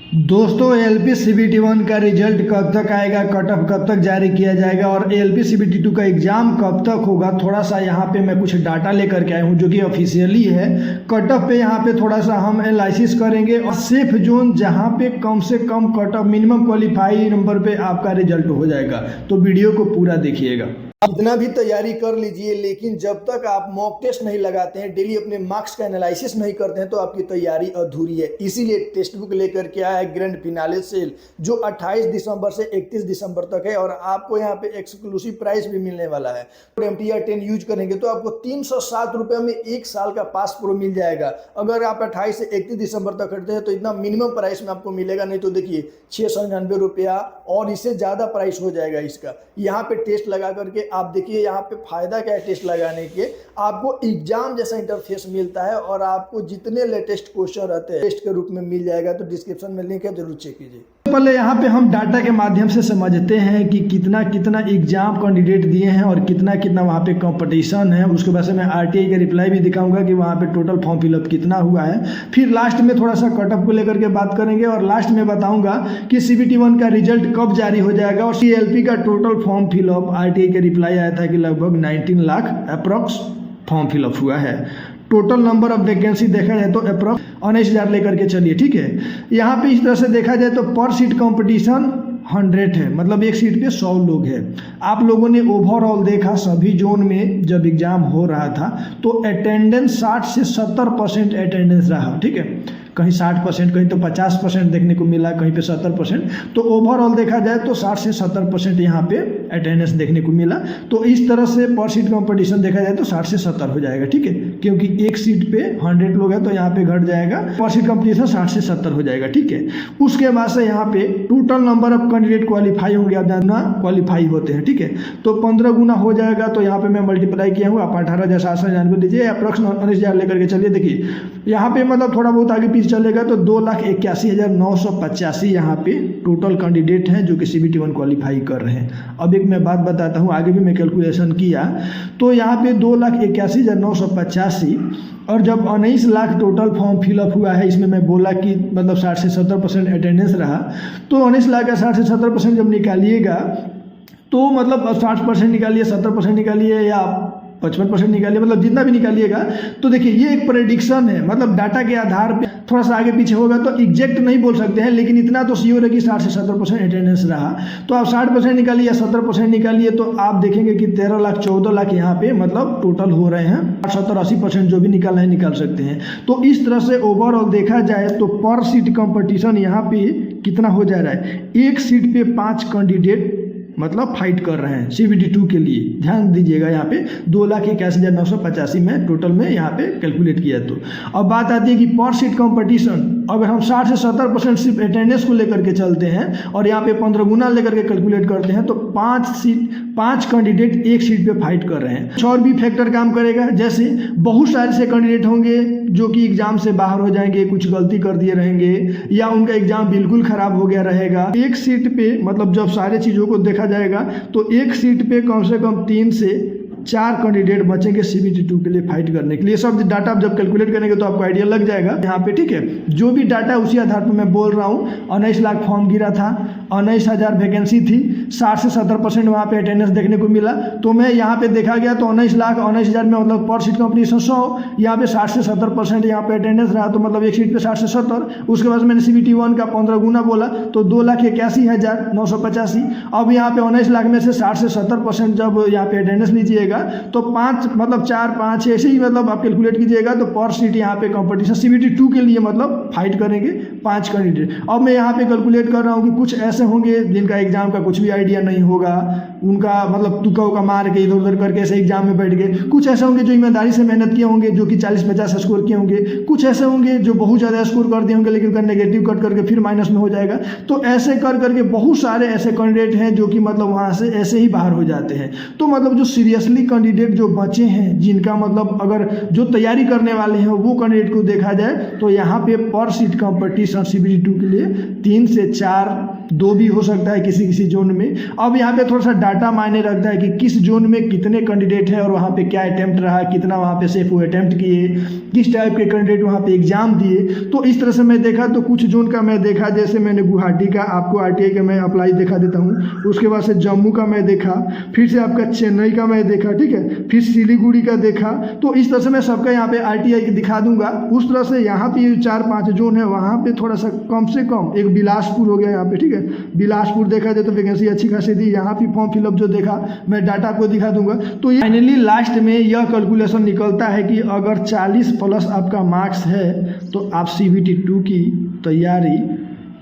दोस्तों LP CBT 1 का result कब तक आएगा, कट ऑफ कब तक जारी किया जाएगा और एलपी सीबीटी 2 का एग्ज़ाम कब तक होगा, थोड़ा सा यहाँ पे मैं कुछ डाटा लेकर के आया हूँ जो कि ऑफिशियली है। कट ऑफ पे यहाँ पे थोड़ा सा हम एनालिसिस करेंगे और सेफ जोन जहाँ पे कम से कम cut off minimum qualify number पे आपका रिजल्ट हो जाएगा। तो वीडियो को पूरा देखिएगा। कितना भी तैयारी कर लीजिए, लेकिन जब तक आप मॉक टेस्ट नहीं लगाते हैं, डेली अपने मार्क्स का एनालिसिस नहीं करते हैं, तो आपकी तैयारी अधूरी है। इसीलिए टेक्स्ट बुक लेकर के आया है ग्रैंड फिनाले सेल, जो 28 दिसंबर से 31 दिसंबर तक है और आपको यहाँ पे एक्सक्लूसिव प्राइस भी मिलने वाला है। MTR 10 यूज करेंगे तो आपको 307 रुपये में 1 साल का पास प्रो मिल जाएगा। अगर आप 28 से 31 दिसंबर तक खरीदते हैं तो इतना मिनिमम प्राइस में आपको मिलेगा, नहीं तो देखिए 699 रुपया और इससे ज़्यादा प्राइस हो जाएगा इसका। यहाँ पे टेस्ट लगा करके आप देखिए, यहाँ पे फायदा क्या है टेस्ट लगाने के, आपको एग्जाम जैसा इंटरफेस मिलता है और आपको जितने लेटेस्ट क्वेश्चन रहते हैं टेस्ट के रूप में मिल जाएगा। तो डिस्क्रिप्शन में लिंक है, जरूर चेक कीजिए। पहले यहाँ पे हम डाटा के माध्यम से समझते हैं कि कितना कितना एग्जाम कैंडिडेट दिए हैं और कितना कितना वहाँ पे कंपटीशन है। उसके बाद से मैं RTI का रिप्लाई भी दिखाऊंगा कि वहाँ पे टोटल फॉर्म फिलअप कितना हुआ है। फिर लास्ट में थोड़ा सा कट ऑफ को लेकर के बात करेंगे और लास्ट में बताऊंगा कि CBT 1 का रिजल्ट कब जारी हो जाएगा और CLP का टोटल फॉर्म फिलअप। RTI का रिप्लाई आया था कि लगभग 19 लाख अप्रॉक्स फॉर्म फिलअप हुआ है। टोटल नंबर ऑफ वैकेंसी देखा जाए तो अप्रॉक्स 19,000 लेकर के चलिए, ठीक है। यहाँ पे इस तरह से देखा जाए तो पर सीट कंपटीशन 100 है, मतलब एक सीट पे 100 लोग हैं। आप लोगों ने ओवरऑल देखा सभी जोन में जब एग्जाम हो रहा था तो अटेंडेंस 60 से 70% अटेंडेंस रहा, ठीक है। कहीं 60%, कहीं तो 50% देखने को मिला, कहीं पे 70%। तो ओवरऑल देखा जाए तो 60 से 70% यहाँ पे अटेंडेंस देखने को मिला। तो इस तरह से पर सीट कंपटीशन देखा जाए तो 60 से 70 हो जाएगा, ठीक है, क्योंकि एक सीट पे 100 लोग हैं तो यहाँ पे घट जाएगा, पर सीट कंपटीशन 60 से 70 हो जाएगा, ठीक है। उसके बाद से यहाँ पे total number of candidate qualify होंगे, आप जानना क्वालिफाई होते हैं, ठीक है। तो 15 गुना हो जाएगा। तो यहाँ पे मैं मल्टीप्लाई किया हूँ, आप 18,799 दीजिए, अप्रॉक्स 19,000 लेकर के चलिए। देखिए यहाँ पे मतलब थोड़ा बहुत आगे पीछे चलेगा तो 2,81,985 यहाँ पे टोटल कैंडिडेट हैं जो कि CBT 1 क्वालिफाई कर रहे हैं। अब एक मैं बात बताता हूँ, आगे भी मैं कैलकुलेशन किया तो यहाँ पे 2,81,985 और जब 19 लाख टोटल फॉर्म फिलअप हुआ है, इसमें मैं बोला कि मतलब 60 से 70% अटेंडेंस रहा, तो 19 लाख का 60 से 70% जब निकालिएगा तो मतलब 60% निकालिए, 70% निकालिए या 55% निकालिए, मतलब जितना भी निकालिएगा। तो देखिए ये एक प्रेडिक्शन है, मतलब डाटा के आधार पे थोड़ा सा आगे पीछे होगा तो एग्जैक्ट नहीं बोल सकते हैं, लेकिन इतना तो श्योर है कि 60 से 70% अटेंडेंस रहा। तो आप 60% निकालिए या 70% निकालिए तो आप देखेंगे कि 13 लाख 14 लाख यहाँ पे मतलब टोटल हो रहे हैं। 70-80% जो भी निकालना है निकाल सकते हैं। तो इस तरह से ओवरऑल देखा जाए तो पर सीट कंपटीशन यहाँ पे कितना हो जा रहा है, एक सीट पे 5 कैंडिडेट मतलब फाइट कर रहे हैं CBT 2 के लिए। ध्यान दीजिएगा, यहाँ पे 2,81,985 में टोटल में यहाँ पे कैलकुलेट किया। तो अब बात आती है कि पर सीट कंपटीशन, अगर हम 60 से 70% सिर्फ अटेंडेंस को लेकर के चलते हैं और यहाँ पे 15 गुना लेकर के कैलकुलेट करते हैं तो 5 कैंडिडेट एक सीट पे फाइट कर रहे हैं। कुछ और भी फैक्टर काम करेगा, जैसे बहुत सारे से कैंडिडेट होंगे जो कि एग्जाम से बाहर हो जाएंगे, कुछ गलती कर दिए रहेंगे या उनका एग्जाम बिल्कुल खराब हो गया रहेगा। एक सीट पे मतलब जब सारे चीज़ों को देखा जाएगा तो एक सीट पे कम से कम 3 से 4 कैंडिडेट बचेंगे CBT 2 के लिए फाइट करने के लिए। सब डाटा आप जब कैलकुलेट करेंगे तो आपको आइडिया लग जाएगा यहाँ पे, ठीक है। जो भी डाटा उसी आधार पर मैं बोल रहा हूँ। 19 लाख फॉर्म गिरा था, 19,000 वैकेंसी थी, 60 से 70% वहाँ पे अटेंडेंस देखने को मिला। तो मैं यहाँ पे देखा गया तो 19 लाख 19,000 में मतलब पर सीट कंपटीशन 100, यहाँ पे 60 से 70% यहाँ पे अटेंडेंस रहा, तो मतलब एक सीट पे 60 से 70। उसके बाद मैंने CBT 1 का 15 गुना बोला तो 2,81,985। अब यहाँ पे 19 लाख में से 60 से 70% जब यहाँ पे अटेंडेंस लीजिएगा तो 5 मतलब 4 5 ऐसे ही मतलब आप कैलकुलेट कीजिएगा तो पर सीट यहाँ पे कंपटीशन CBT 2 के लिए मतलब फाइट करेंगे 5 कैंडिडेट। अब मैं यहाँ पे कैलकुलेट कर रहा हूँ कि कुछ ऐसे होंगे जिनका एग्जाम का कुछ भी आइडिया नहीं होगा, उनका मतलब तुक्का उका मार के इधर उधर करके ऐसे एग्जाम में बैठ गए। कुछ ऐसे होंगे जो ईमानदारी से मेहनत किए होंगे, जो कि 40-50 स्कोर किए होंगे। कुछ ऐसे होंगे जो बहुत ज़्यादा स्कोर कर दिए होंगे लेकिन उनका नेगेटिव कट करके फिर माइनस में हो जाएगा। तो ऐसे कर करके बहुत सारे ऐसे कैंडिडेट हैं जो कि मतलब वहाँ से ऐसे ही बाहर हो जाते हैं। तो मतलब जो सीरियसली कैंडिडेट जो बचे हैं, जिनका मतलब अगर जो तैयारी करने वाले हैं वो कैंडिडेट को देखा जाए तो यहाँ पे पर सीट कंपटीशन CBT 2 के लिए 3 से 4 2 भी हो सकता है किसी किसी जोन में। अब यहाँ पे थोड़ा सा डाटा मायने रखता है कि किस जोन में कितने कैंडिडेट हैं और वहाँ पे क्या अटैम्प्ट रहा, कितना वहाँ पे सेफ वो अटैम्प्ट किए, किस टाइप के कैंडिडेट वहाँ पे एग्जाम दिए। तो इस तरह से मैं देखा, तो कुछ जोन का मैं देखा, जैसे मैंने गुवाहाटी का आपको RTI का मैं अप्लाई दिखा देता हूँ, उसके बाद से जम्मू का मैं देखा, फिर से आपका चेन्नई का मैं देखा, ठीक है, फिर सिलीगुड़ी का देखा। तो इस तरह से मैं सबका यहाँ पे RTI दिखा दूंगा। उस तरह से यहाँ पे 4-5 जोन है, वहाँ पे थोड़ा सा कम से कम, एक बिलासपुर हो गया यहाँ पे, ठीक है, बिलासपुर देखा जाए तो वैकेंसी अच्छी खासी दी, यहाँ पे फॉर्म फिलअप जो देखा मैं डाटा को दिखा दूंगा। तो फाइनली लास्ट में यह कैलकुलेशन निकलता है कि अगर 40+ आपका मार्क्स है तो आप CBT 2 की तैयारी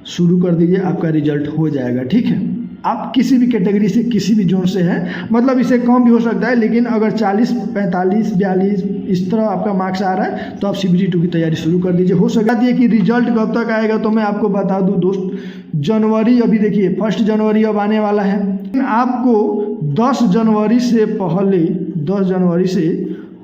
शुरू कर दीजिए, आपका रिजल्ट हो जाएगा, ठीक है। आप किसी भी कैटेगरी से, किसी भी जोन से हैं, मतलब इससे कम भी हो सकता है, लेकिन अगर 40, 45, 42 इस तरह आपका मार्क्स आ रहा है तो आप CBT 2 की तैयारी शुरू कर दीजिए। हो सकता है कि रिजल्ट कब तक आएगा तो मैं आपको बता दूं दोस्त, जनवरी, अभी देखिए 1 जनवरी अब आने वाला है। आपको 10 जनवरी से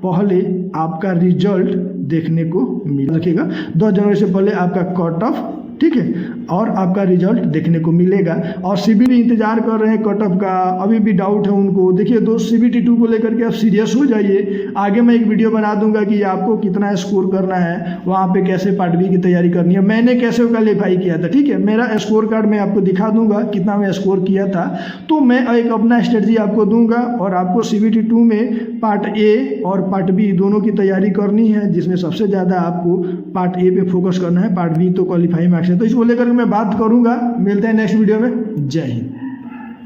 पहले आपका रिजल्ट देखने को मिल रखेगा। 10 जनवरी से पहले आपका कट ऑफ, ठीक है, और आपका रिजल्ट देखने को मिलेगा। और CBT इंतजार कर रहे हैं कट ऑफ का, अभी भी डाउट है उनको। देखिए दोस्त, CBT 2 को लेकर के आप सीरियस हो जाइए। आगे मैं एक वीडियो बना दूंगा कि आपको कितना स्कोर करना है, वहाँ पे कैसे पार्ट बी की तैयारी करनी है, मैंने कैसे क्वालीफाई किया था, ठीक है। मेरा स्कोर कार्ड मैं आपको दिखा दूंगा कितना मैं स्कोर किया था। तो मैं एक अपना स्ट्रेटजी आपको दूंगा और आपको CBT 2 में पार्ट ए और पार्ट बी दोनों की तैयारी करनी है, जिसमें सबसे ज़्यादा आपको पार्ट ए पे फोकस करना है, पार्ट बी तो क्वालिफाई मार्क्स है। तो इसको लेकर मैं बात करूंगा। मिलते हैं नेक्स्ट वीडियो में। जय हिंद।